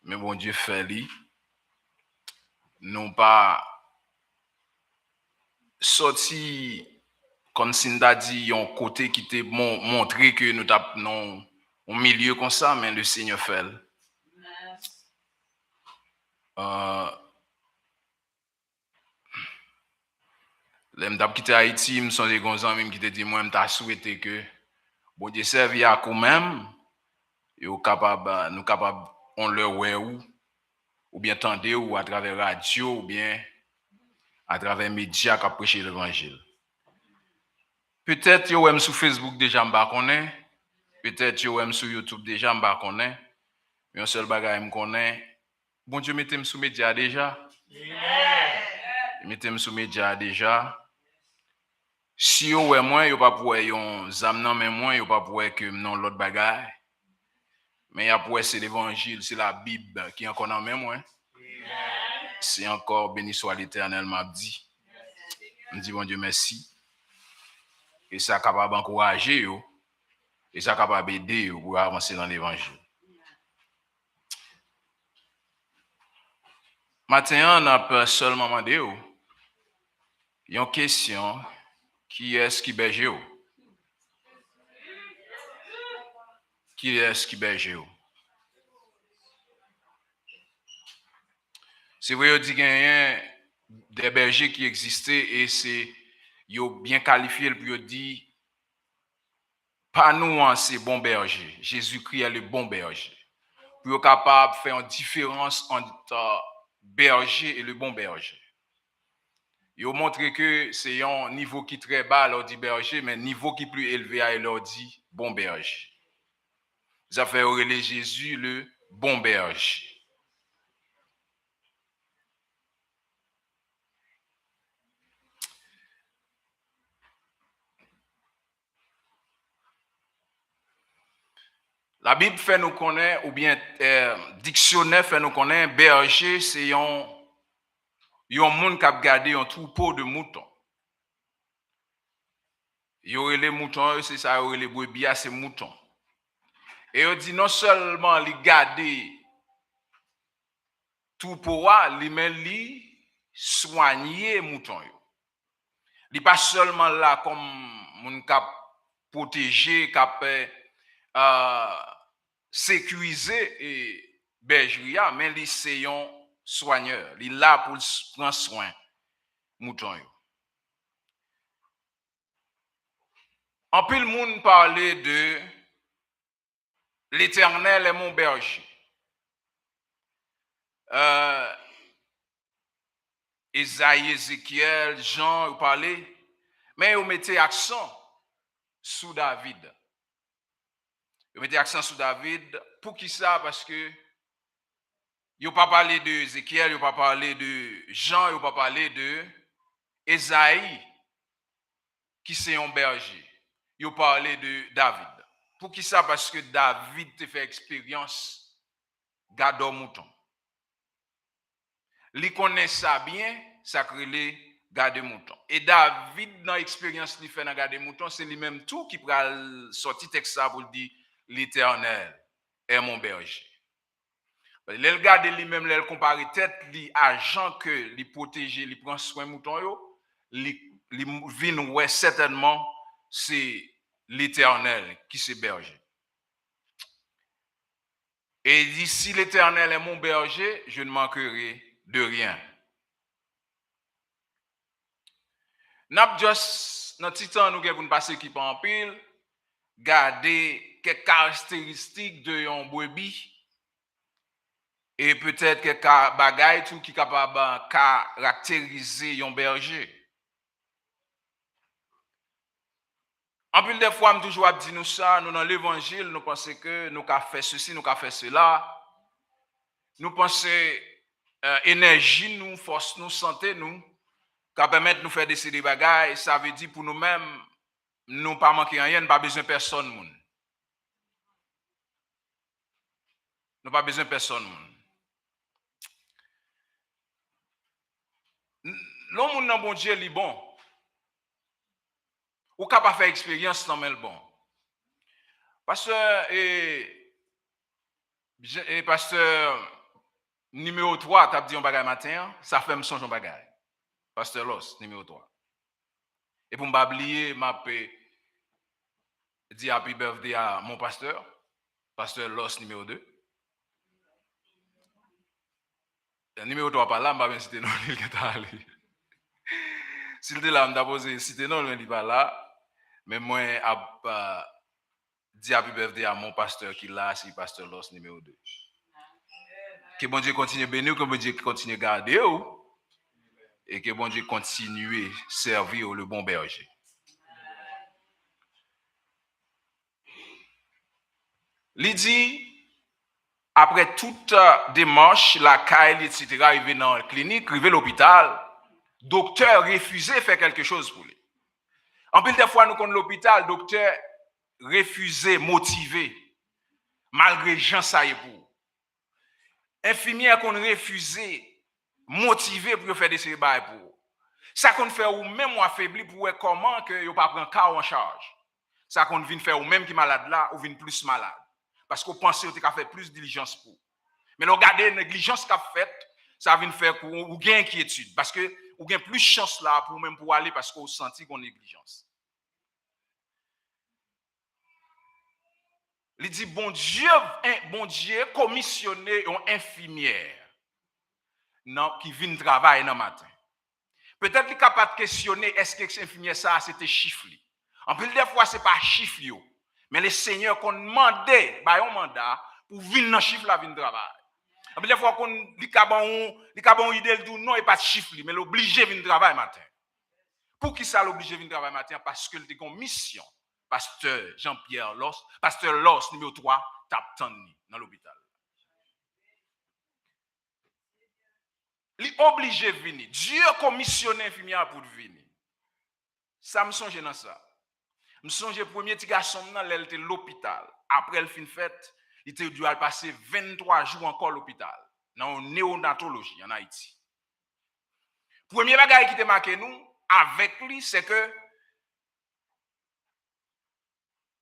mais bon Dieu fait lui. Nous pas sorti comme si nous dit un côté qui te montré que nous avons un milieu comme ça, mais le Seigneur fait. L'aime d'ab quitté Haïti, me sont des gonzans même qui te dit moi me t'a souhaité que bon Dieu servi à quand même nous capable on le ouais ou bien tendez ou à travers radio ou bien à travers médias qui prêcher l'évangile. Peut-être yo aime sur Facebook déjà m'pa connaît, peut-être yo aime sur YouTube déjà m'pa connaît. Mais un seul bagage me connaît. Bon Dieu mettez-moi sur médias déjà. Mettez-moi sur médias déjà. Si yo ouais moi yo pas pour yon zam nan men moi yo pas pour que non l'autre bagage. Mais après c'est l'évangile, c'est la Bible qui est encore dans même moi. C'est encore béni soit l'Éternel m'a dit. Me dit bon Dieu merci. Et ça capable encourager yo et ça capable aider yo pour avancer dans l'évangile. Maintenant, on a seulement demandé une question, qui est-ce qui berge? Qui est-ce qui berge? C'est vrai, on dit qu'il y a des bergers qui existaient et c'est bien qualifié pour dire pas nous, c'est bon berger. Jésus-Christ est le bon berger. Pour être capable de faire une différence entre berger et le bon berger. Il montre que c'est un niveau qui est très bas, leur dit berger, mais un niveau qui est plus élevé, il leur dit bon berger. Ça fait relayer Jésus le bon berger. La Bible fait nous connaître, ou bien dictionnaire fait nous connaître, berger, c'est un monde qui a gardé un troupeau de moutons. Il y aurait les moutons, c'est ça, il y aurait les brebis, c'est moutons. Et on dit non seulement les garder troupeau, mais les soigner moutons. Il n'est pas seulement là comme mon cap protéger, cap sécuriser et bergerie, mais les c'est un soigneur. Il est là pour prendre soin moutons. En plus, le monde parlait de l'Éternel est mon berger. Isaïe, Ézéchiel, Jean, vous parlez, mais vous mettez accent sur David. Vous mettez accent sur David. Pour qui ça? Parce que vous pas parlé de Ézéchiel, vous pas parlé de Jean, vous pas parlé de Isaïe, qui c'est un berger. Vous parlé de David. Pour qui ça? Parce que David te fait expérience garder mouton. Il connaît ça bien, ça crée les garder mouton. Et David, dans l'expérience qu'il fait dans garder mouton, c'est lui-même tout qui peut sortir texte ça pour dire l'Éternel est mon berger. Il regarde lui-même, il compare tête, li agent que li protéger, li prend soin mouton yo, li vinn ouais certainement c'est l'Éternel qui se berger. Et il dit si l'Éternel est mon berger, je ne manquerai de rien. N'a juste dans petit temps nous pour nous passer qui en pile, garder quelques caractéristiques de un brebis et peut-être quelques bagailles tout qui capable caractériser un berger. En plus des fois, je toujours dit nous ça, nous dans l'évangile, nous pensons que nous avons fait ceci, nous avons fait cela. Nous pensons énergie, nous, force, nous, santé, nous, qui permettre de nous faire décider des bagailles. Ça veut dire pour nous-mêmes, nous pas manquer rien, nous pas besoin de personne. Nous pas besoin de personne. L'homme dans bon Dieu est bon. Ou capable faire expérience dans le bon. Pasteur Numéro 3, tu as dit un bagage matin, ça fait me songe un bagage. Pasteur Loss, numéro 3. Et pour ne pas oublier, je dis happy birthday à mon pasteur, pasteur Loss numéro 2. Le numéro 3 pas là, je ne vais pas citer non, il est allé. S'il était là, je vais poser citer non, il n'est pas là. Mais moi, je dis happy birthday à mon pasteur qui est là, c'est pasteur Loss numéro 2. Que bon Dieu continue à bénir, que bon Dieu continue à garder, et que bon Dieu continue à servir le bon berger. Il dit, après toute démarche, la caille, etc., arrivé dans la clinique, arrivé à l'hôpital, docteur refusait de faire quelque chose pour lui. En plus de fois, nous connaissons l'hôpital, docteur refusait, motivé, malgré Jean Saïbou. Infirmière qu'on refusait, motivé pour faire des cérébrales pour. Ça qu'on fait ou même ou affaibli pour voir comment que vous pas prendre cas en charge. Ça qu'on vient faire ou même qui malade là ou vient plus malade. Parce qu'on pense que tu as fait plus de diligence pour. Mais regardez la négligence qu'a faite, ça vient faire pour ou gain inquiétude parce que ou gain plus chance là pour même pour aller parce qu'on senti qu'on négligence. Il dit bon Dieu commissionné une infirmière qui vient travailler dans matin. Peut-être qu'il est capable de questionner est-ce que l'infirmière ça c'était chiffre. En plus des fois c'est pas chiffre mais les seigneurs qu'on demandait un mandat pour venir dans chiffre là venir travailler. En plus des fois qu'on li bon idée de non et pas chiffre mais l'obligé venir travailler matin. Pour qui ça l'obligé venir travailler matin parce que il a une mission. Pasteur Jean-Pierre Loss, pasteur Loss numéro 3 tape dans l'hôpital. Il est obligé de venir. Dieu a commissionné l'infirmière pour venir. Ça me songe dans ça. Je me songe le premier petit garçon elle était à l'hôpital. Après le fin fête, il était dû passer 23 jours encore à l'hôpital. Dans une néonatologie en Haïti. Premier bagage qui te marqué nous avec lui, c'est que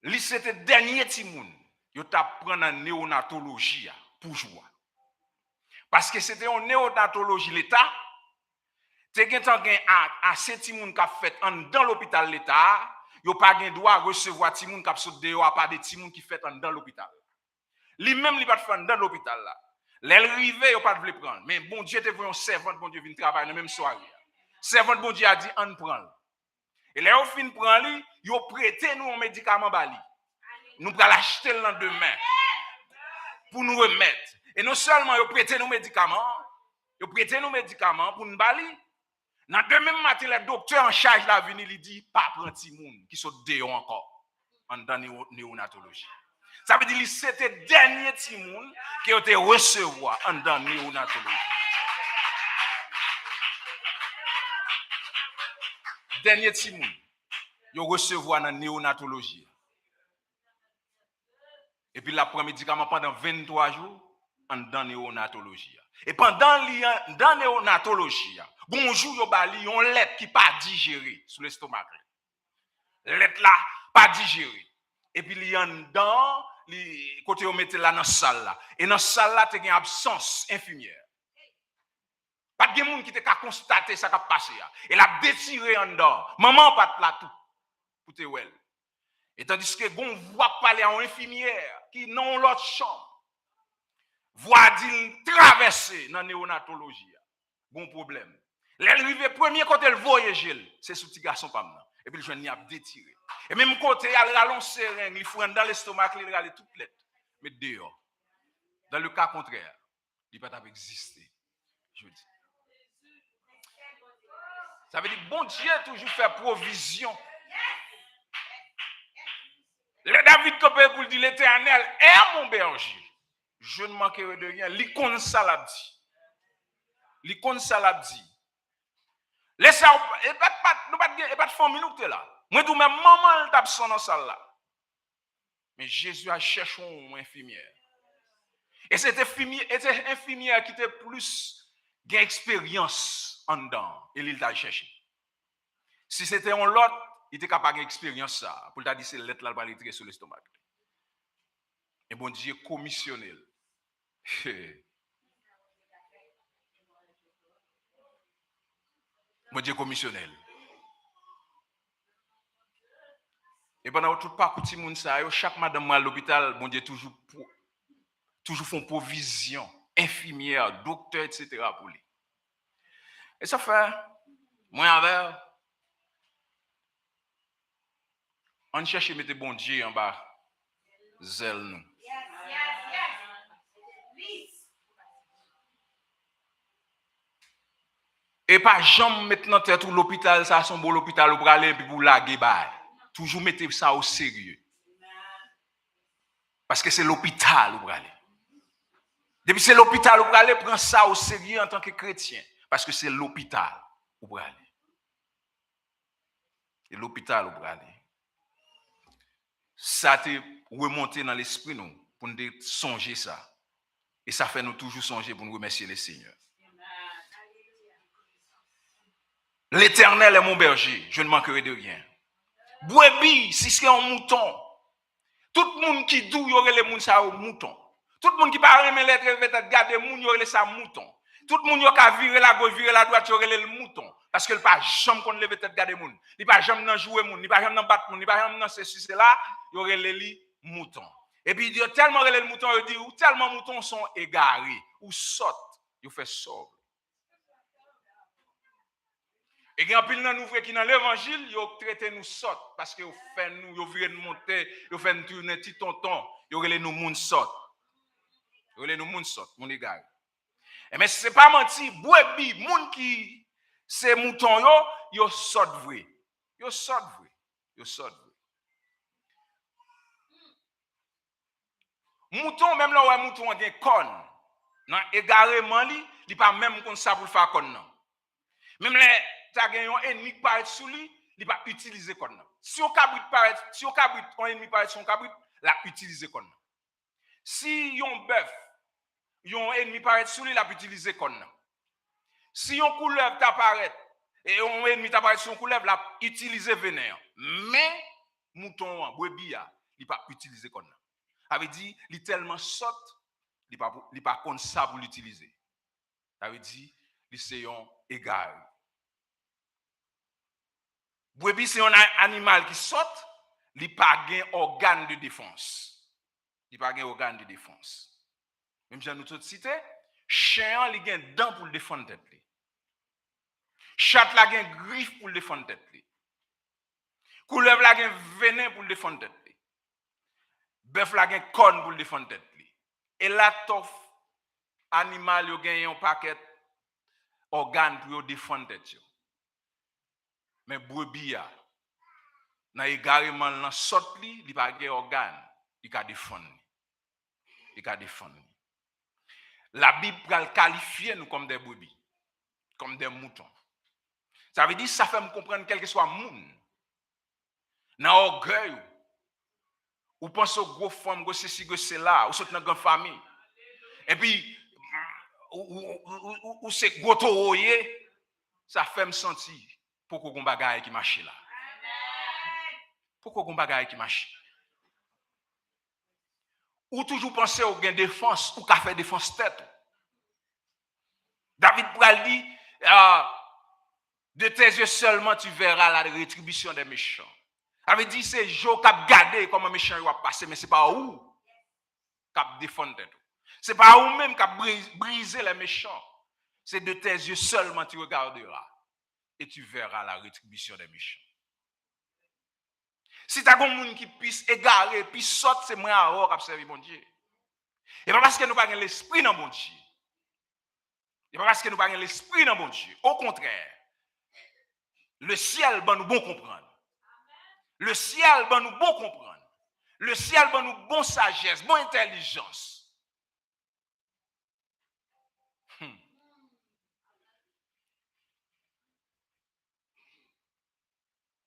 lui c'était le dernier petit monde. Il t'a pris en néonatologie pour jouer. Parce que c'était en néonatologie l'État. Tu as assez de gens qui ont fait dans l'hôpital l'État. Yo pas gen droit recevoir ti moun k'ap saute dehors à part des ti moun qui fait dans l'hôpital. Lui même li pas faire dans l'hôpital là. L'elle rivé yo pas vle prendre, mais bon Dieu te voyé un servante bon Dieu vinn travailler dans même soirée. Servante bon Dieu a dit on prend. Et là on fin prend lui, yo prêté nous un médicament bali. Nous pral acheter le lendemain pour nous remettre. Et non seulement yo prêté nous médicaments pour nous bali. Dans le même matin, le docteur en charge de la vie, il dit, pas prendre petit monde qui saute dehors encore, en dans néonatologie. Ça veut dire que c'était le dernier petit monde qui a été recevoir en dans néonatologie. Dernier petit monde, il a recevoir dans néonatologie. Et puis, il a pris un médicament pendant 23 jours en dans néonatologie. Et pendant dans néonatologie, bonjour yo bali on lettre qui pas digérée sous l'estomac. Lettre là pas digérée. Et puis il y en dans côté on mettait là dans salle là. Et dans salle là tu as une absence infirmière. Pas de monde qui te ka constater ça qui a passé. Elle a détiré en dedans. Maman pas là tout pour te well. Et tandis que gon voit parler à une infirmière qui dans l'autre chambre. Voix dit traverser dans néonatologie. Bon problème. L'arrivée premier côté le voyage, c'est ce petit garçon pas maintenant. Et puis le jeune a détiré. Et même côté il rallonge seringue, il faut dans l'estomac, il rale toute lettre. Mais dehors. Dans le cas contraire, il ne peut pas exister. Je dis. Ça veut dire bon Dieu toujours fait provision. Le David Copé pour dire l'Éternel est mon berger. Je ne manquerai de rien. L'icône salabdi. L'icône salabdi. Laissez et pas de famille nous là. Moi tout même maman tape son dans salle là. Mais Jésus a cherché une infirmière. Et cette infirmière qui était plus d'expérience en dedans et il t'a cherché. Si c'était un lot, il était capable d'expérience ça pour t'a dire c'est lettre là va rentrer sur l'estomac. Et bon Dieu commissionné. Mon Dieu commissionnel. Et pendant tout parcours de moun sa yo, chaque madame à l'hôpital, mon Dieu toujours font provision, infirmière, docteur, etc. pour lui. Et ça fait, moi avec, on cherche à mettre bon Dieu en bas, zèle nous. Et pas jamais maintenant tête ou l'hôpital, ça son bon l'hôpital pour aller puis pour laguer bail. Toujours mettez ça au sérieux. Parce que c'est l'hôpital pour aller. Depuis c'est l'hôpital pour aller, prendre ça au sérieux en tant que chrétien. Parce que c'est l'hôpital pour aller. Et l'hôpital pour aller. Ça te remonté dans l'esprit nous pour nous songer ça. Et ça fait nous toujours songer pour nous remercier le Seigneur. L'Éternel est mon berger, je ne manquerai de rien. Brebis, si c'est un mouton, tout le monde qui doux, il y aurait les mouns ça au mouton. Tout le monde qui parle aimer les têtes garder moun, il y aurait ça mouton. Tout le monde qui a viré la gauche, virer la droite, il y aurait le mouton. Parce que il pas jamais qu'on lever tête garder moun. Il pas jamais dans jouer moun, il pas jamais dans battre moun, il pas jamais dans ceci cela, il y aurait les moutons. Et puis il dit tellement le mouton, il dit ou tellement moutons sont égarés ou sautent, il fait sauve. Et quand pile dans nous frères qui dans l'évangile, ils traité nous sort parce que fait nous, ils viré nous monter, ils fait nous tourner petit tonton, ils relé nous moun sort. Ils relé nous moun sort, mon égal. Et mais c'est pas menti, brebis, moun qui c'est mouton yo sort vrai. Yo sort vrai. Yo sort vrai. Mouton même là où mouton a des cornes. Dans égarément li, il pas même comme ça pour faire corne non. Même les t'as gagné un ennemi qui paraît sous lui, il va utiliser comme ça. Si on cabrit paraît, si on cabrit un ennemi paraît son cabrit, la utiliser comme ça. Si un bœuf, un ennemi paraît sous lui, la utiliser comme ça. Si un couleuvre t'apparaît et un ennemi t'apparaît sur un couleuvre, la utiliser vénère. Mais mouton, brebis, il pas utiliser comme ça. Ça veut dire il tellement saute, il pas comme ça pour l'utiliser. Ça veut dire il c'est un égal. Brebis, c'est un animal qui saute, il n'a pas un organe de défense. Il n'a pas un organe de défense. Même si nous tous cité, chien, il a un dent pour le défendre tête. Chat, il a un griffe pour le défendre tête. Couleuvre, il a un venin pour le défendre tête. Bœuf, il a un corne pour le défendre tête. Et la toffe, animal, il a un paquet d'organes pour le défendre tête. Mais brebis na égarément dans sorte li, il pas de organe, il ka défendre. Il ka défendre. La Bible pral qualifier nous comme des brebis, comme des moutons. Ça veut dire ça fait me comprendre quel que soit moun. Dans orgueil ou pense au gros femme, gros ceci, gros cela, ou saute dans grande famille. Et puis ou c'est gros toroyer, ça fait me sentir pourquoi on bagaille qui marche là. Pourquoi on bagaille qui marche? Ou toujours penser au gain défense ou qu'à faire défense tête. David pral dit de tes yeux seulement tu verras la rétribution des méchants. Ça veut dire c'est Joe qui a gardé comment méchant va passer, mais c'est pas où qui a défendre tête. C'est pas où même qui a brisé les méchants. C'est de tes yeux seulement tu regarderas et tu verras la rétribution des méchants. Si tu as un monde qui puisse égarer, puis saute, c'est moi à qui observe mon Dieu. Et pas parce que nous n'avons pas l'esprit dans mon Dieu. Et pas parce que nous n'avons pas l'esprit dans mon Dieu. Au contraire, le ciel va nous bon comprendre. Le ciel va nous bon comprendre. Le ciel va nous bon sagesse, bon intelligence.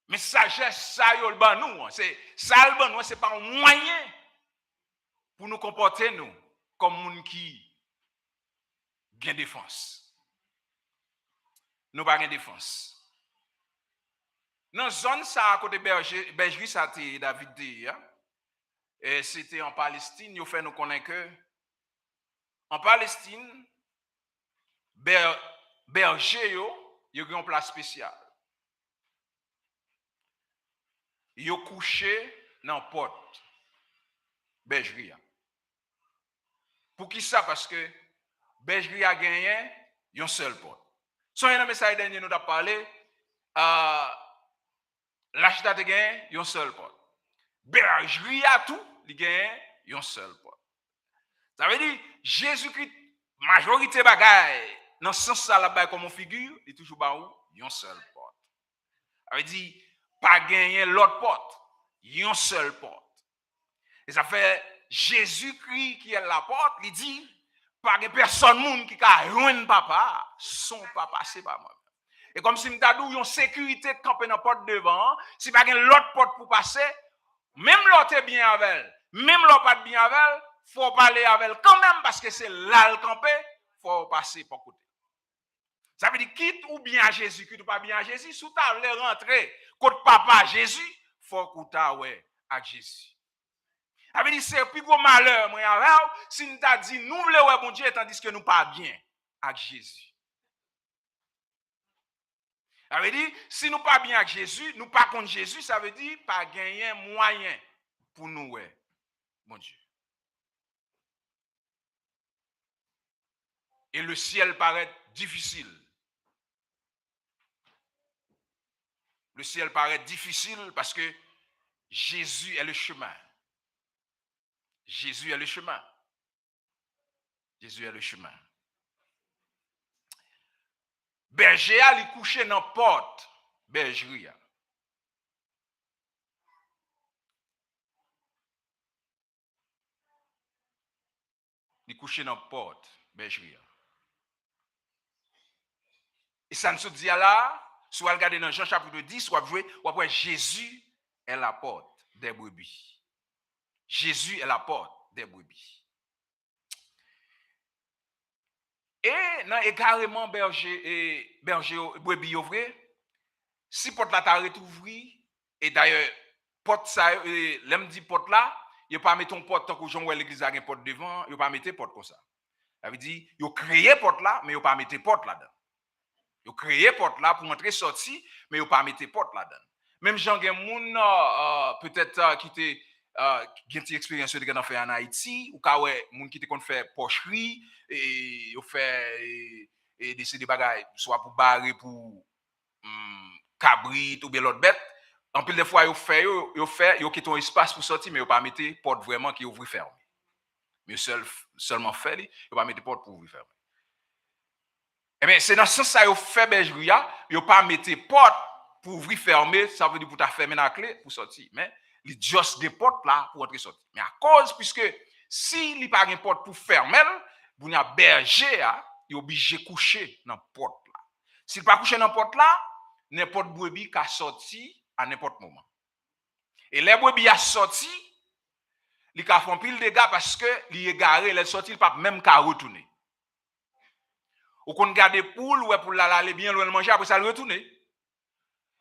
Mais sagesse, ça y est, le nous. C'est ça le nous, c'est pas un moyen pour nous comporter nous comme moun qui gain défense. Nous pas gain défense. Dans zone ça à côté bergerie ça était David dit et c'était en Palestine, il fait nous connaître que en Palestine berger il y a une place spéciale. Il a couché dans la porte bergerie. Pour qui ça? Parce que bergerie a gagné une seule porte. Si on a un message dernier nous a parlé, l'achat de gagné une seule porte. Bergerie a tout, il gagne une seule porte. Ça veut dire Jésus-Christ, majorité bagaille, dans ce sens ça là comme figure, il toujours ba ou une seule porte. Ça veut dire pas gagner l'autre porte, une seule porte. Et ça fait Jésus-Christ qui est la porte, il dit pas de personne monde qui a ruine papa, son papa c'est pas moi. Et comme si m'ta dou yon sécurité camper dans porte devant, si pas gen l'autre porte pour passer, même l'autre est bien avec elle, même l'autre pas bien avec elle, faut parler avec elle quand même parce que c'est là le camper, faut passer par côté. Ça veut dire quitte ou bien Jésus, quitte ou pas bien Jésus, sous ta vle rentrer côté papa Jésus, faut kouta ouais avec Jésus. Ça veut dire c'est plus gros malheur moi avec si nous t'a dit nous voulons ouais bon Dieu tandis que nous pas bien avec Jésus. Ça veut dire, si nous pas bien avec Jésus, nous pas contre Jésus, ça veut dire pas gagner moyen pour nous, ouais, mon Dieu. Et le ciel paraît difficile. Le ciel paraît difficile parce que Jésus est le chemin. Jésus est le chemin. Jésus est le chemin. Berger a li couché dans la porte, bergerie. Il couché dans la porte, bergerie. Et ça ne se dit là, soit regarder dans Jean chapitre 10, soit jouer, ou après Jésus est la porte des brebis. Jésus est la porte des brebis. Et dans également berger brebis vrai, si porte là t'a retrouvé et d'ailleurs porte ça l'aime dit porte là, il pas mettre ton porte tant que Jean l'église a une porte devant, il pas mettre porte comme ça. Ça veut dire il créé porte là mais il pas mettre porte là-dedans. Il créé porte là pour entrer sortir mais il pas mettre porte là-dedans. Même Jean gen moun peut-être qui était qui une expérience de gars fait en Haïti ou ka ouais moun qui te kon fait pocherie et yo fait et décider bagaille soit pour barrer pour cabrit ou bien l'autre bête en pile des fois yo fait yo quitte un espace pour sortir mais yo pas mettre porte vraiment qui ouvre ferme mais seulement fait yo pas mettre porte pour ouvrir ferme. Eh bien c'est dans ce sens ça yo fait bergerie yo pas mettre porte pour ouvrir fermer ça veut dire pour ta fermer la clé pour sortir mais il juste des portes là pour entrer sortir mais à cause puisque si il pas une porte pour fermer vous n'a berger il obligé coucher dans porte là s'il pas coucher dans porte là n'importe brebis qui a sorti à n'importe moment et les brebis a sorti il a fait pile dégâts parce que il est garé il est sorti il pas même qu'à retourner ou qu'on garde poule ou pour l'aller bien loin manger après ça le retourner.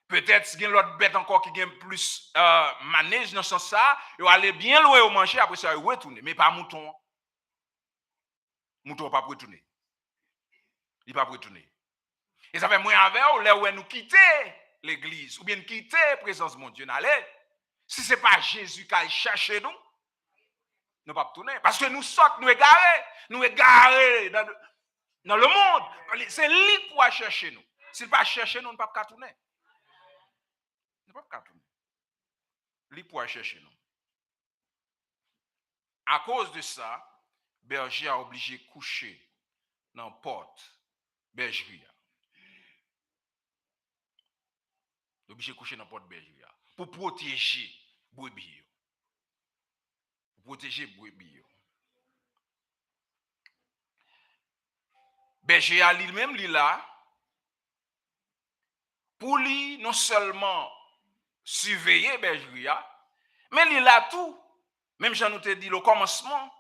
Peut-être qu'il y a l'autre bête encore qui gagne plus manège dans ce sens ça, il va aller bien loin au manger après ça il retourner mais pas mouton. Mouton pas retourner. Il pas retourner. Et ça fait moins avec là où nous quitter l'église ou bien quitter la présence de mon Dieu n'allez. Si c'est pas Jésus qui a cherché nous, nous pas retourner parce que nous sortons nous égarés dans le monde. C'est lui pour chercher nous. S'il pas chercher nous, ne pas retourner. Ne pas retourner. Lui pour chercher nous. À cause de ça, berger a obligé de coucher dans la porte bergerie. Obligé de coucher dans la porte bergerie pour protéger brebis. Pour protéger brebis. Berger a lui-même là pour lui non seulement surveiller bergerie mais il a tout. Même j'en ai dit le commencement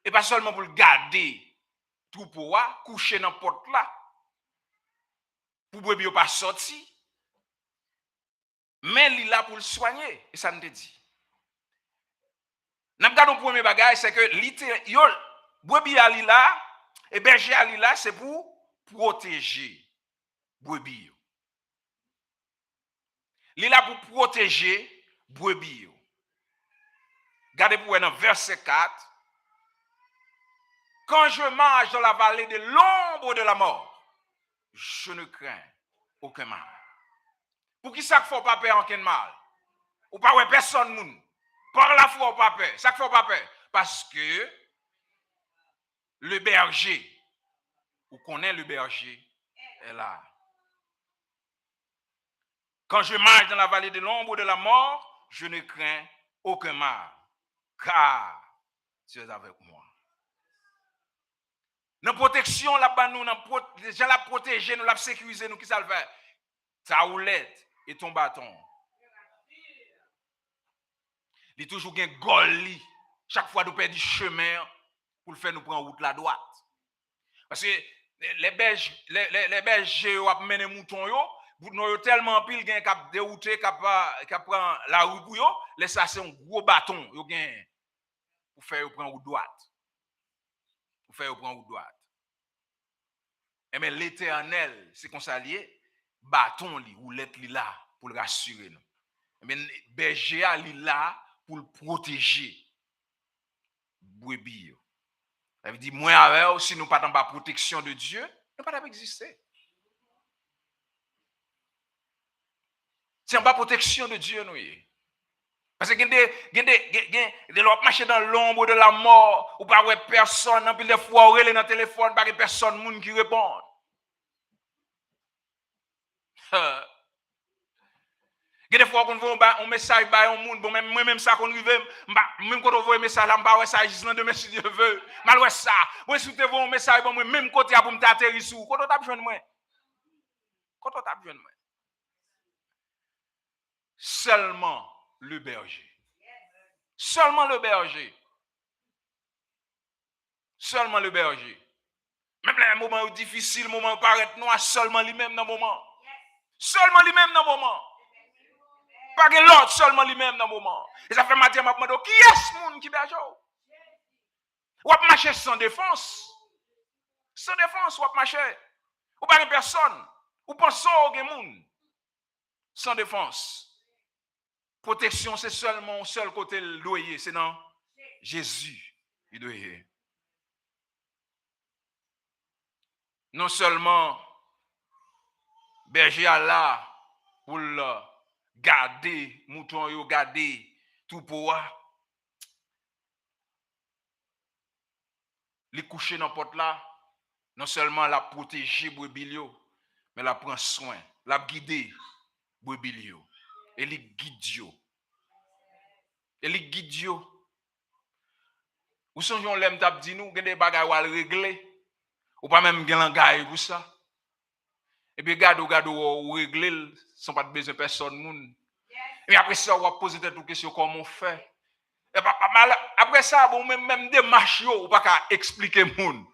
et pas seulement pour le garder troupeau coucher dans la porte là pour brebis pas sortir mais il est là pour le soigner et ça nous dit. N'a pas le premier bagage c'est que brebis ali là et berger ali là c'est pour protéger brebis. Il est là pour protéger brebis. Regardez pour dans verset 4. Quand je marche dans la vallée de l'ombre de la mort, je ne crains aucun mal. Pour qui ça ne faut pas peur aucun mal? Ou pas ouais personne moun. Par la foi ou pas peur. Ça ne faut pas peur. Parce que le berger, ou connaît le berger, est là. Quand je marche dans la vallée de l'ombre de la mort, je ne crains aucun mal. Car tu es avec moi. Dans la protection, là-bas, nous, déjà la protéger, nous la sécuriser, nous, qui ça le fait? Ta houlette et ton bâton. Il y a toujours un goli. Chaque fois, nous perdons du chemin pour le faire, nous prendre route la droite. Parce que les bergers ont mené mouton, nous avons tellement pile qui ont dérouté, qui prend la route pour eux, laisse ça, c'est un gros bâton pour faire prendre route droite. Pour faire prendre route droite. Et mais l'Éternel, c'est qu'on s'allie, bâton li, ou l'être li là pour le rassurer nous. Mais berger li là pour le protéger. Brebis. Ça veut dire moi avec si nous pas dans la protection de Dieu, nous pas exister. C'est en bas protection de Dieu nous. Parce que de l'autre marcher dans l'ombre de la mort, ou pas personne, en plus de fois on relève dans le téléphone, pas personne moun qui répond. Des fois qu'on voit un message par un monde, bon même ça qu'on rive, même quand on voit un message là, m'pa ouais ça juste dans demain si Dieu veut. Mal ouais ça. Moi si tu vois un message bon même côté pour m'atterrir sous, quand on t'a besoin de moi. Quand on t'a besoin de moi. Seulement le berger. Seulement le berger. Seulement le berger. Même les moments difficiles, moments paraît noir, seulement lui-même dans le moment. Seulement lui-même dans le moment. Pas que l'autre, seulement lui-même dans le moment. Et ça fait matin, je me demande, qui est ce monde qui berge? Ou à marcher sans défense. Sans défense, ou à marcher. Ou pas une personne. Ou pensez au monde. Sans défense. Protection, c'est seulement seul côté le doyer. C'est dans Jésus. Il doyer. Non seulement berger là pour le garder, mouton yo garder tout pour les coucher dans porte là, non seulement la protéger brebis mais la prend soin, la guider brebis et les guide yo. Et les guide yo. Ou sonjon l'aime t'a dit nous, des bagages à régler ou pas même gen langage pour ça. Et puis gado ou régler sans pas besoin de personne moun. Et après ça on va poser des questions comment on fait. Et après ça bon même démarche yo ou pas qu'à expliquer moun.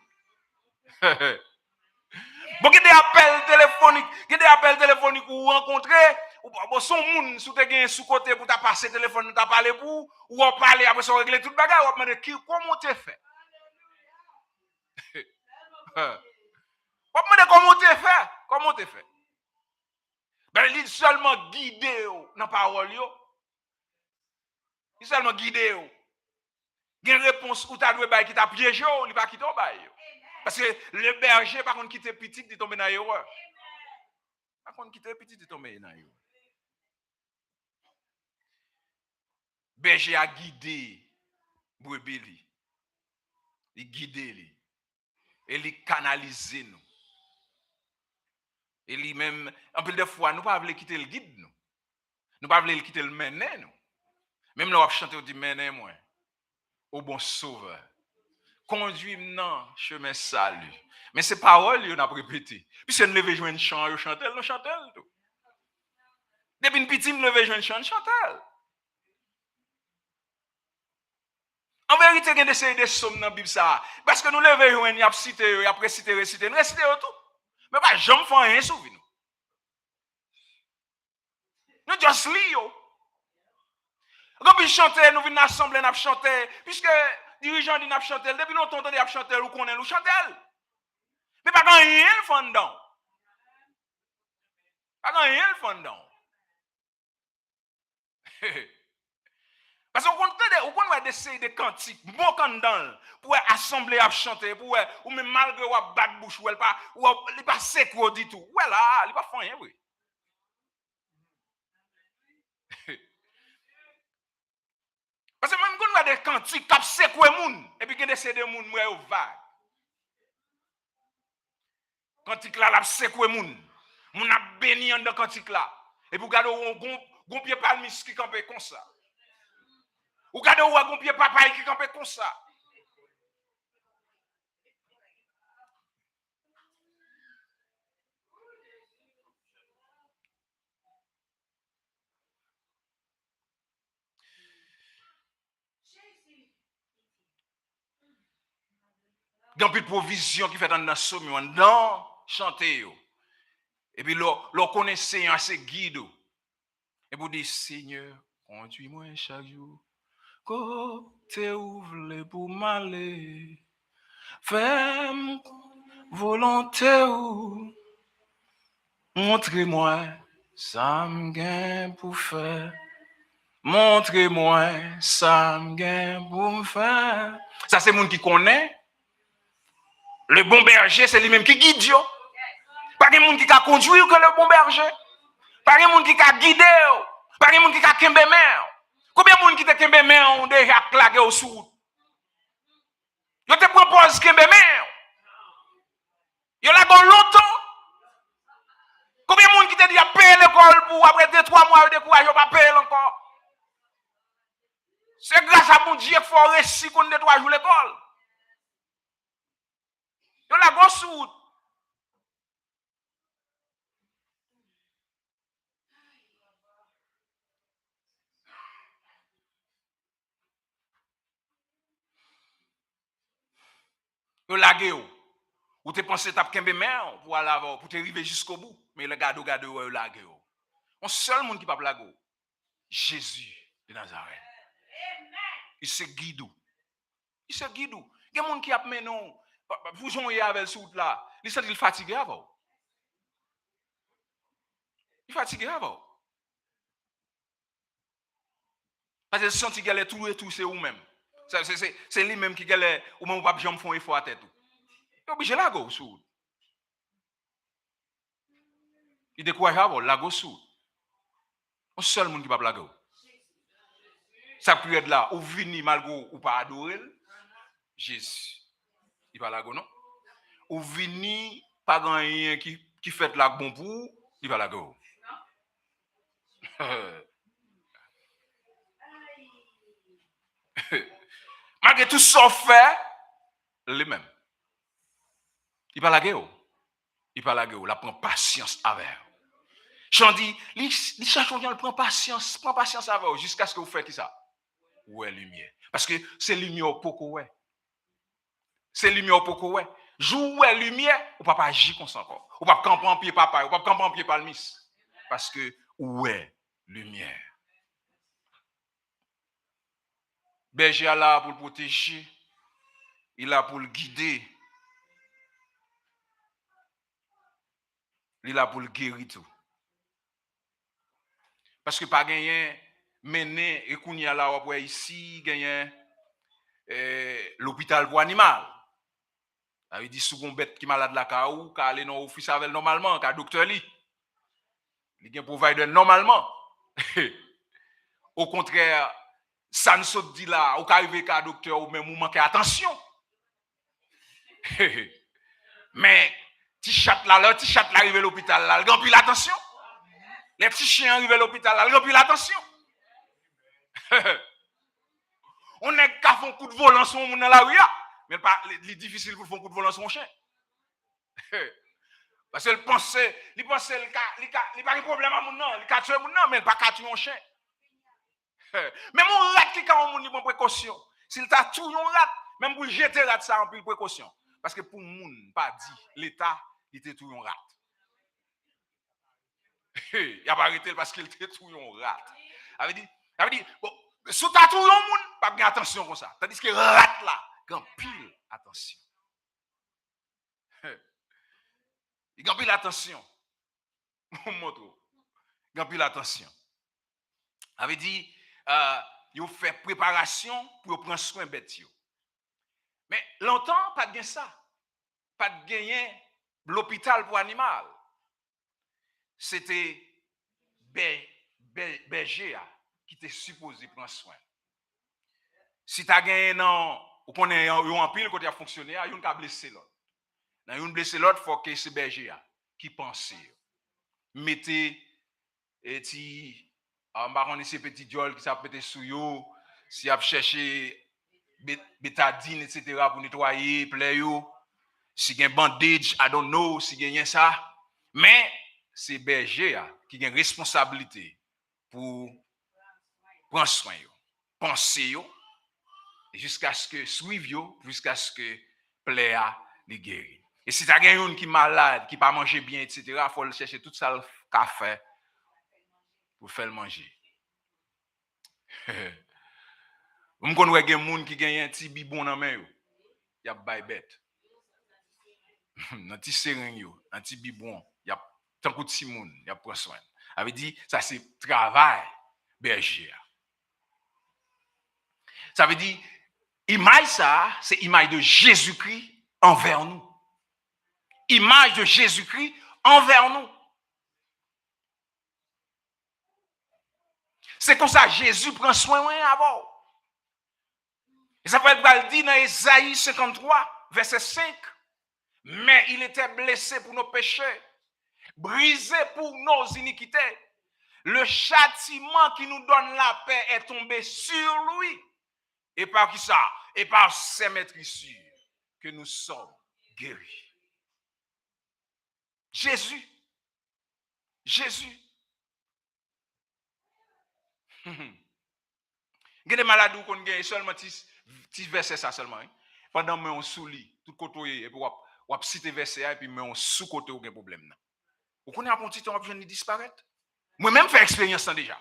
Bon des appels téléphoniques ou rencontrer ou son moun sous te gen sous côté pour ta passer téléphone ta parler pour ou on parler après ça régler tout bagage ou demander comment tu fait. Comment tu fait? Ben, il seulement guidé dans la parole. Il seulement guidé. Il y a une réponse où tu as doué qui t'a piégé, il va quitter au bail. Parce que le berger, par contre, quitte petit, il tombe dans l'erreur. Par contre, quitte petit, il tombe dans l'erreur. Berger a guidé brebis. Il guide. Et il canalise nous. Et lui-même, un peu de fois, nous ne pouvons pas quitter le guide. Nous ne pouvons pas quitter le mener. Nous. Même là, on chante, on dit mener moi. Au bon sauveur. Conduis-moi dans le chemin salut. Mais ces paroles, on a répété. Puis si on levait jouer un chant, on chante, on chante. Depuis une petite, on levait jouer un chant, on chante. En vérité, il y a des sommes dans la Bible. Parce que nous levons jouer, on a cité, après cité, récité, nous récitons tout. Mais pas jamais faire rien sur nous. Nous just lis. Quand nous chantons, nous venons l'assemblée, nous chantons. Puisque dirigeant dit nous chantons, depuis longtemps, nous chantons, nous connaissons, nous chantons. Mais pas quand rien fait dedans. Pas rien le fondant. Parce qu'on compte des cantiques, bon candan, pour assembler à chanter, pour ou même malgré ou battre bouche, ou il pas sec ou dit tout. Ouais là, il pas fait rien, oui. Parce que même quand on a des cantiques, cap secoué moun, et puis qu'il y a des CD moun, moi au vague. Cantique là, la secoué moun. Moun a béni en dans cantique là. Et puis regardez on pied palmis qui campé comme ça. Ou regardez on pied papaye qui campé comme ça. Il y a un peu de provision qui fait dans le somme, dans chanter. Et puis, l'on connaissait assez guide. Et vous dites, Seigneur, conduis-moi chaque jour. Côté ouvre pour m'aller. Fais-moi volonté ou. Montrez-moi ça me gagne pour faire. Montrez-moi ça me gagne pour me faire. Ça, c'est le monde qui connaît. Le bon berger, c'est lui-même qui guide. Pas de monde qui a conduit que le bon berger. Pas de monde qui a guidé. Pas de monde qui a kembe mer. Combien de monde qui a kembe mer ont déjà claqué au sous? Je te propose kembe mer. Il y a longtemps. Combien de monde qui t'a dit à payer l'école pour après 2-3 mois de courage, pas payer encore? C'est grâce à mon Dieu qu'il faut réussir qu'on ait 3 jours l'école. Il y a la grosse route. Il y a la gueule. Ou tu pensé que tu as mer pour aller pour te arriver jusqu'au bout. Mais le gado, la gueule. Un seul monde qui ne peut pas la gueule. Jésus de Nazareth. Il se guide. Il se guide. Il y a des gens qui a mené non. Vous jouez avec ce là. Il est fatigué avant. Il est fatigué avant. Parce que senti qu'il est tout et tout, c'est vous-même. C'est lui-même qui est ou même pas jamais font effort à tête. Il est obligé de la go sous. Il décourage avant, la go sous. Un seul monde qui ne peut pas la go. Ça peut être là, ou vini malgré ou pas adorer Jésus. Il va la go non? Ou vini pas rien qui fait la bon pour, il va la go. Malgré tout ça fait, lui-même. Il va la go. Il va la go. Il prend patience avec. J'en dis, il cherche à prendre patience avec jusqu'à ce que vous faites qui ça? Ouais, lumière. Parce que c'est lumière pour ouais. C'est lumière pour ouais. Joue ouais lumière, ou pas agir comme ça encore. Ou pas camper en pied papa, ou pas camper en pied palmis. Parce que ouais, lumière. Berger est là pour le protéger. Il est là pour le guider. Il est là pour le guérir tout. Parce que pas gagner mené et qu'on y a là après ici gagner l'hôpital pour animal. Il dit souvent bête qui malade la caou, qui aller dans l'office avec normalement, qui docteur li. Il y a un provider normalement. Au contraire, ça ne se dit là, ou qu'arriver qu'à docteur ou même ou manquer attention. Mais petit chat là arrive à l'hôpital là, il gagne plus l'attention. Les petits chiens arrivent à l'hôpital là, il gagne plus l'attention. On est qu'à faire un coup de volant sur mon dans la rue, mais c'est difficile pour faire un coup de volant sur mon chien. Parce qu'il pense il n'a pas de problème à mon nom, il a tué mon nom, mais il n'a pas tué mon chien. Même un rat qui a un bon précaution. S'il t'a tué un rat, même pour jeter rat ça en plus précaution. Parce que pour moun pas dit l'État il était tué un rat. Il n'a pas arrêté parce qu'il était tué un rat. Avait dit bon, si tu as tué un moun, pas bien attention comme ça. Tandis que rat là, grand pile attention. Il grand pile attention. montre. Grand pile attention. Avait dit yo fait préparation pour prendre soin bête yo. Mais longtemps pas de ça. Pas de gagner l'hôpital pour animal. C'était berger qui était supposé prendre soin. Si tu as gagné non, ou qu'on est en pile quand il a fonctionné, il y a une qui a blessé l'autre. Dans une blessé l'autre, il faut que c'est berger qui pense. Mettez et ti marron ces petits jol qui s'appelle sous yo, si a cherché bétadine etc. pour nettoyer plaie yo, si il y a un bandage, I don't know si il y a ça, mais c'est berger qui a une responsabilité pour prendre soin yo, penser yo jusqu'à ce que suivre yo, jusqu'à ce que plaie les guérir. Et si tu as quelqu'un qui est malade, qui pas manger bien etc., il faut chercher tout ça le café pour faire le manger. Vous connaissez des gens qui gagnent un petit bibon dans main yo, y a bay bête. Un petit seringue yo, un petit bibon, y a tant de petit monde, y a prend soin. Avait dit ça c'est travail berger. Ça veut dire image ça, c'est image de Jésus-Christ envers nous. Image de Jésus-Christ envers nous. C'est comme ça Jésus prend soin avant. Et ça peut être dit dans Ésaïe 53, verset 5. Mais il était blessé pour nos péchés, brisé pour nos iniquités. Le châtiment qui nous donne la paix est tombé sur lui. Et par qui ça? Et par ses maîtrissures que nous sommes guéris. Jésus. Jésus. Il y a des malades qu'on gagne seulement petit verset ça seulement. Pendant que on souli tout côté et puis on citer verset et puis on sous côté aucun problème. Vous connaissez un petit temps de disparaître? Moi-même fais expérience ça déjà.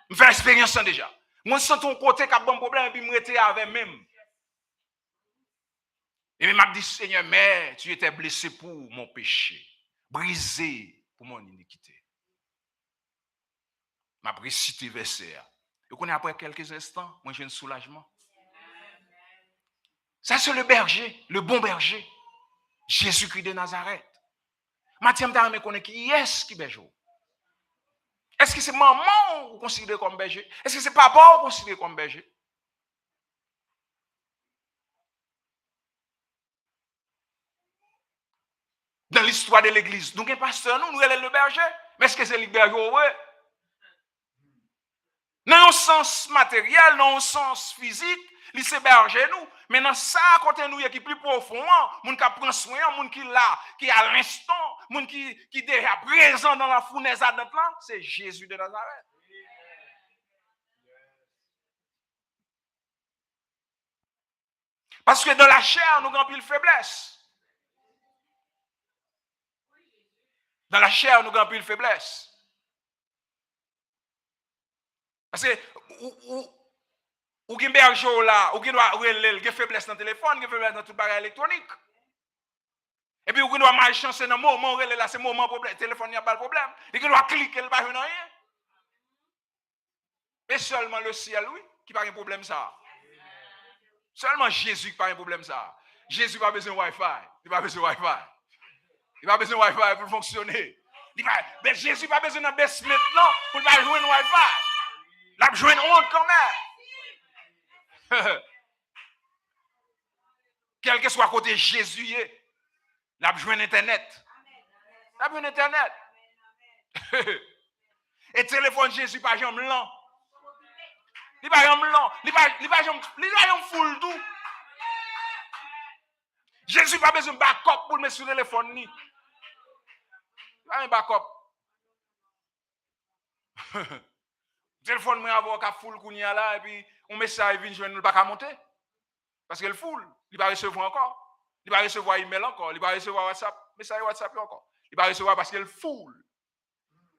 Je fais expérience ça déjà. Moi sens ton côté qui a bon problème et puis me rester avec même. Et m'a dit Seigneur, mais tu étais blessé pour mon péché, brisé pour mon iniquité. M'a récité verset. Et qu'on après quelques instants, moi j'ai un soulagement. Ça c'est le berger, le bon berger. Jésus-Christ de Nazareth. Mathieu m'a dit qu'on est qui est-ce qui berger? Est-ce que c'est maman ou considéré comme berger? Est-ce que c'est papa ou considéré comme berger? Dans l'histoire de l'église, nous avons un pasteur, nous sommes le berger. Mais est-ce que c'est le berger? Oui. Dans un sens matériel, dans un sens physique, il se berger nous. Mais dans ça, côté nous, qui est plus profond, moun qui prend soin, moun qui là, qui à l'instant, moun qui est déjà présent dans la fournaise à là, c'est Jésus de Nazareth. Parce que dans la chair, nous avons une faiblesse. Dans la chair, nous avons une faiblesse. Parce que ou gen berger là, ou gen doit relève faiblesse dans le téléphone, gen faiblesse dans tout bagage électronique. Et puis ou gen doit malchancer dans moment relève là, c'est moment problème, téléphone n'y a pas de problème. Il doit cliquer, il pas rien. Et seulement le ciel oui qui pas un problème ça. Seulement Jésus qui pas un problème ça. Jésus pas besoin de Wi-Fi, il pas besoin de Wi-Fi. Il pas besoin de Wi-Fi pour fonctionner. Mais Jésus pas besoin d'un basement là pour pas jouer un Wi-Fi. Là jouer une honte quand même. Quel que soit côté Jésus, il a besoin d'Internet. Il a besoin d'Internet. Et téléphone Jésus, pas jamais lent. Il pas jamais lent. Il pas jamais full doux. Jésus pas besoin de backup pour mettre sur le téléphone. Il pas un backup. Téléphone moi avoir qu'à full kounya là et puis on message vient joindre pas qu'à monter parce que le full, il va recevoir encore. Il va recevoir email encore, il va recevoir WhatsApp, message WhatsApp encore. Il va recevoir parce que le full.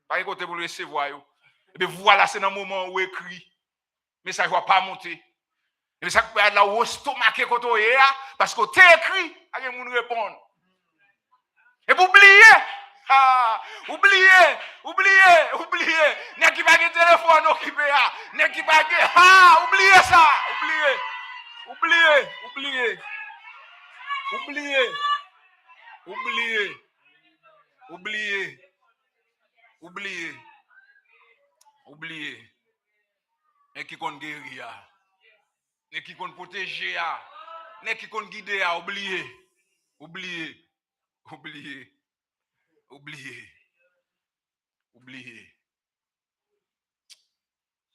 Pas côté pour le recevoir yo. Et puis voilà, c'est dans le moment où écrit message va pas monter. Et ça peut être là où stomaqué quand parce que t'es écrit, il y a moun répondre. Et pour oublier, Ah, oubliez. N'est qui pas de téléphone occupé. N'est qui pas de... Ah, oubliez ça. Oubliez. N'est qui compte guérir. N'est qui compte protéger. N'est qui compte guider. Oubliez.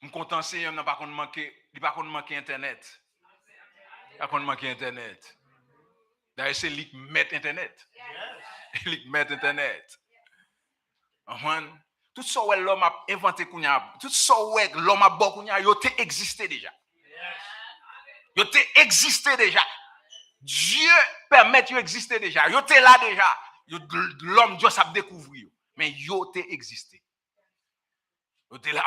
Je suis content, Seigneur, n'a pas manqué Internet. Pas qu'on manque Internet. D'ailleurs, c'est lui qui met Internet. Lui qui met Internet. Tout ça que l'homme a inventé, tout ça que l'homme a beaucoup, il a existé déjà. Il a existé déjà. Dieu permet qu'il existe déjà. Il était là déjà. L'homme, Dieu s'est découvert. Mais il a existé. Il était là.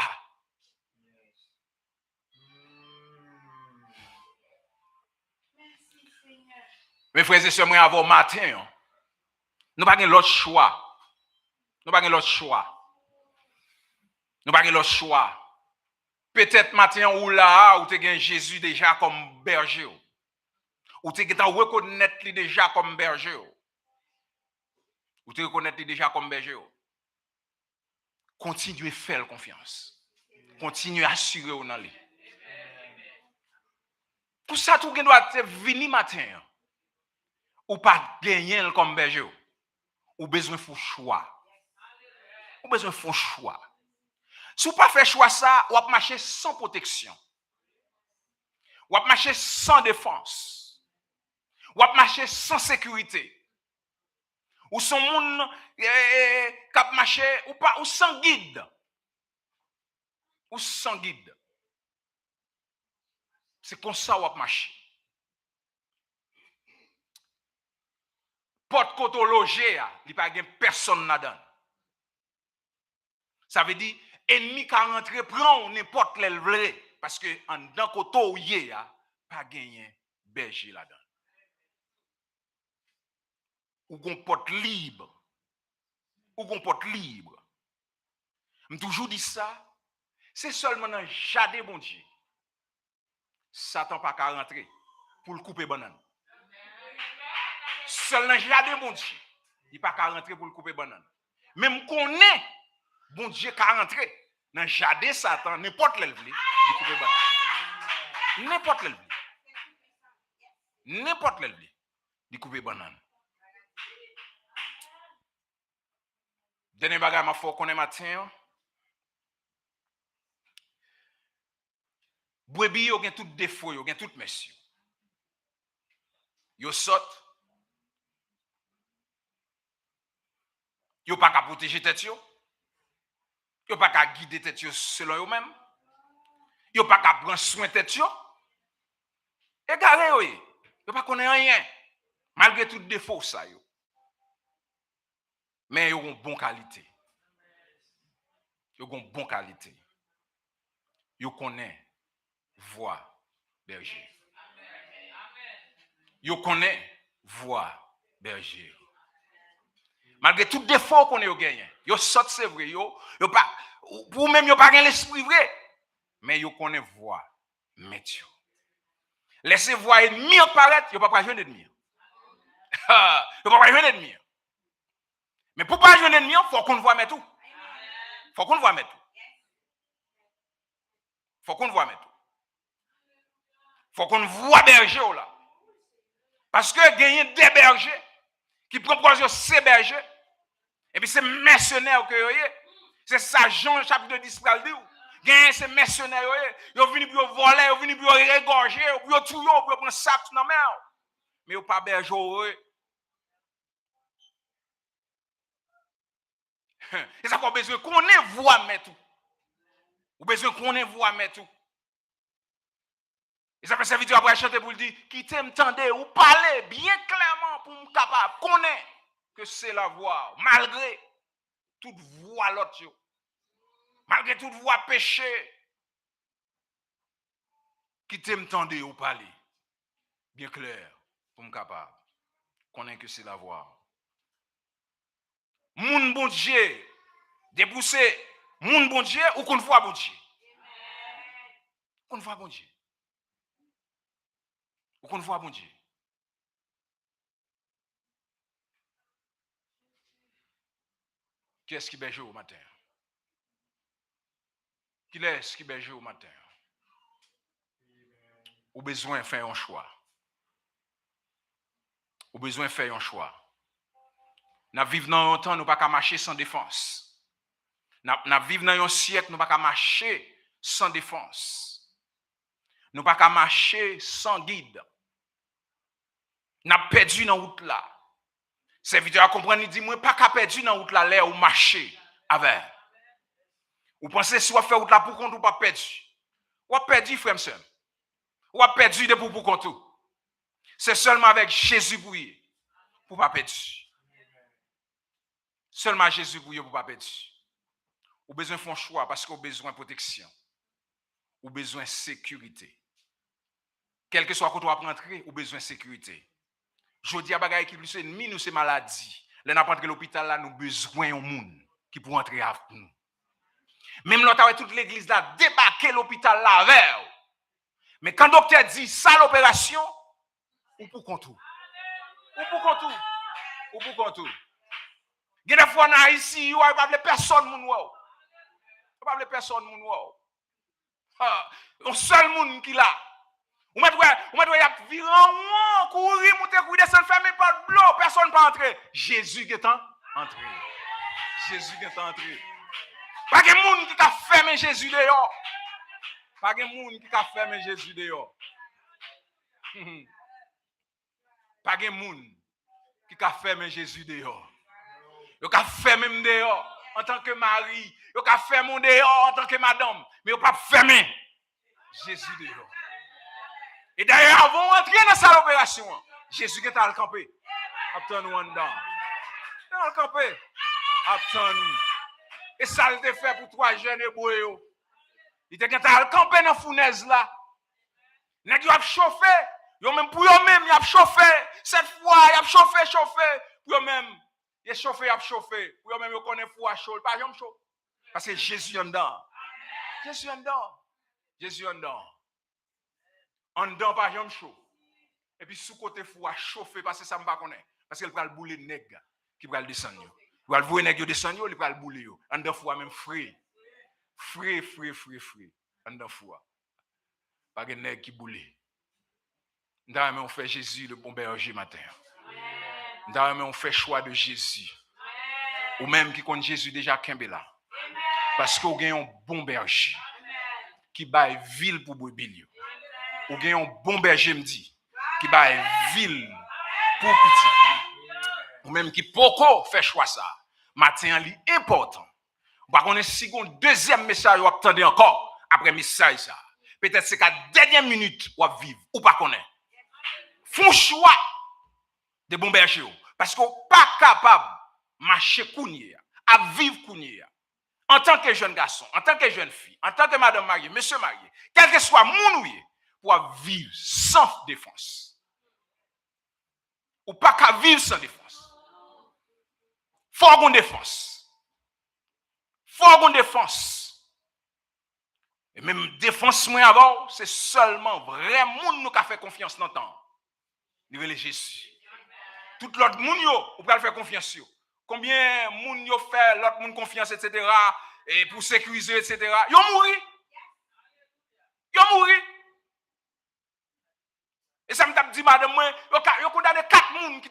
Mes frères et sœurs, moi, avant matin, nous n'avons pas l'autre choix. Nous n'avons pas l'autre choix. Peut-être matin ou là, ou tu as Jésus déjà comme berger. Ou tu as reconnaître déjà comme berger. Ou tu reconnaître déjà comme berger. Continuez à faire confiance. Continuez à assurer dans lui. Pour ça, tout le monde doit venir matin. Ou pas gagner comme berger. Ou besoin de choix. Ou besoin de choix. Si vous ne faites pas choix ça, vous marchez sans protection. Vous marchez sans défense. Vous marchez sans sécurité. Ou son monde cap marché ou pas ou sans guide. Ou sans guide. C'est comme ça vous marchez. Porte côté logé, il n'y a pas personne là-dedans. Ça veut dire ennemi qui rentre prend n'importe quel vrai parce que en dans côté où il y a pas gagné berger là-dedans. Ou gon porte libre. Je toujours dit ça, c'est seulement dans le jardin bon Dieu. Satan pas qu'à rentrer pour le couper banane. Seul dans le jardin bon Dieu, il pas qu'à rentrer pour le couper banane. Même qu'on est bon Dieu qu'à rentrer dans le jardin Satan, n'importe quel vle, il couper banane. N'importe quel vle, il couper banane. Dernier bagage m'a faut connaître matin. Brebis yo gen tout défaut, yo gen tout messieurs. Yo saute. Yo pas qu'à protéger tête yo. Yo pas qu'à guider tête yo selon yo même. Yo pas qu'à prendre soin tête yo. Égaré yo. Yo pas connaît rien. Malgré tout défaut ça yo. Mais yo ont bonne qualité. Yo ont bonne qualité. Yo connaît voix berger. Yo connaît voix berger. Malgré tout défaut qu'on yo gagné. Yo saute c'est vrai yo pas pour même yo pas gain l'esprit vrai. Mais yo connaît voix métier. Laissez voir ennemi apparaître, yo pas jouer ennemi. Yo pas jouer ennemi. Mais pour pas jouer ennemi, faut qu'on voit mettre tout. Faut qu'on voit mettre tout. Faut qu'on voit mettre tout. Faut qu'on voit berger là. Parce que gagner des bergers qui proposent ces bergers et puis c'est mercenaires que yo c'est ça Jean chapitre 10 pral dit. Gagner ces mercenaires yo vini pour voler, yo vini pour regorger, pour tuer, pour prendre sac dans main. Mais yo pas berger. Et ça qu'on besoin qu'on ait voix mettre tout. Ou besoin qu'on ait voix mettre tout. Et ça fait serviteur après chanter pour dire qui t'aime tendez ou parler bien clairement pour me capable connaître que c'est la voix malgré toute voix l'autre malgré toute voix péché qui t'aime tendez ou parler bien clair pour me capable connaître que c'est la voix. Moun bon Dieu, déboussé, moun bon Dieu ou qu'on voit bon Dieu. Qu'on voit bon Dieu. Ou qu'on voit bon Dieu. Qui est-ce qui berge au matin? Qui est-ce qui berge au matin? Ou besoin de faire un choix. Ou besoin de faire un choix. Nous vivons dans un temps, nous ne pouvons pas marcher sans défense. Nous vivons dans un siècle, nous ne pouvons pas marcher sans défense. Nous ne pouvons pas marcher sans guide. Nous avons perdu dans la route là. Serviteur a compris, il dit, moi, pas qu'à perdu dans la route là, l'air ou marcher avec. Vous pensez si vous faire route là pour compte ou pas perdu? Ou perdu, frère, monsieur? Ou perdu de pour compte? C'est seulement avec Jésus pour pas perdre. Seulement Jésus pour pas perdre. Ou besoin de faire un choix parce qu'on a besoin de protection. Ou besoin de sécurité. Quel que soit quand on va rentrer, ou besoin de sécurité. Je dis à bagaille qui plus ennemi nous c'est maladie. Là n'a pas l'hôpital là nous besoin un monde qui pour entrer avec nous. Même l'autre toute l'église là débarquer l'hôpital là avec. Mais quand le docteur dit ça l'opération, ou pour contour. Ou pour contour. Ou pour contour. Il y a des fois dans ici, il n'y a pas de personne moun wow. Il n'y a pas de personne moun wow. Un seul monde qui là. Ou mettre y a viran courir monter courir descendre fermer porte blanc, personne pas entrer. Jésus qui est entré. Jésus qui est entré. Pas de monde qui a fermé Jésus dehors. Pas de monde qui a fermé Jésus dehors. Pas de monde qui a fermé Jésus dehors. Il a fermé dehors en tant que mari. Il a fermé dehors en tant que madame. Mais il n'a pas fermé Jésus dehors. Et d'ailleurs, avant d'entrer dans cette opération, Jésus qui est à le camper. Attends-nous en dedans. Il est à le camper. Attends-nous. Et ça, il était fait pour 3 jeunes hébreux. Il était à le camper dans la fournaise là. Il a chauffé. Même pour eux-mêmes, il a chauffé. Cette fois, il a chauffé. Pour eux-mêmes, il a chauffé. Pour eux-mêmes, ils connaissent froid chaud. Pas jamais chaud. Parce que Jésus est en dedans. Jésus est en dedans. Jésus est en dedans. En dedans, pas jamais chaud. Et puis, sous côté froid chauffer, parce que ça ne me pas connaître. Parce qu'il va le bouler nègre qui va le descendre. Il va le voir nègre descendre, il va le bouler. En dedans, froid même frais. Frais. En dedans, froid. Pas de nègre qui boule. Nous on fait Jésus le bon berger matin. Nous on fait choix de Jésus. Ou même qui compte Jésus déjà kembe là. Parce qu'on a un bon berger qui baille ville pour brebis. Ou a un bon berger me dit qui baille ville pour petit. Ou même qui poko fait choix ça. Matin li important. Par contre si on deuxième message ou attendez encore après message ça. Peut-être c'est qu'à dernière minute ou vivre ou pas connaître. Font choix de bon berger parce qu'on pas capable marcher kounye à vivre kounye en tant que jeune garçon, en tant que jeune fille, en tant que madame mariée, monsieur marié, quel que soit mon ouïe pour vivre sans défense. Ou pas qu'à vivre sans défense. Faut avoir une défense. Et même défense moins avant, c'est seulement vrai monde nous qui fait confiance dans le temps. Il est Jésus. Tout l'autre monde yo, ou pas faire confiance yo. Combien monde yo fait l'autre monde confiance etc. et pour sécuriser etc. Yo mouri. Et ça me t'a dit madame moi, yo condamné 4 monde qui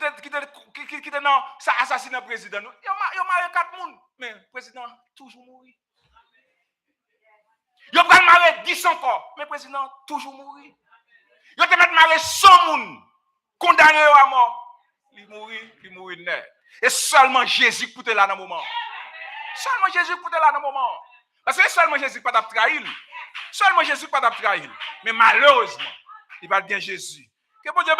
était dans ça assassiné président. Yo maré 4 monde, mais président toujours mouri. Yo pas maré 10 encore, mais président toujours mouri. Yo te mettre maré 100 monde condamné à mort. Il mourit net. Et seulement Jésus qui est là dans le moment. Seulement Jésus qui est là dans le moment. Parce que seulement Jésus qui pas trahir. Seulement Jésus qui pas trahir. Mais malheureusement, il va bien Jésus. Que bon Dieu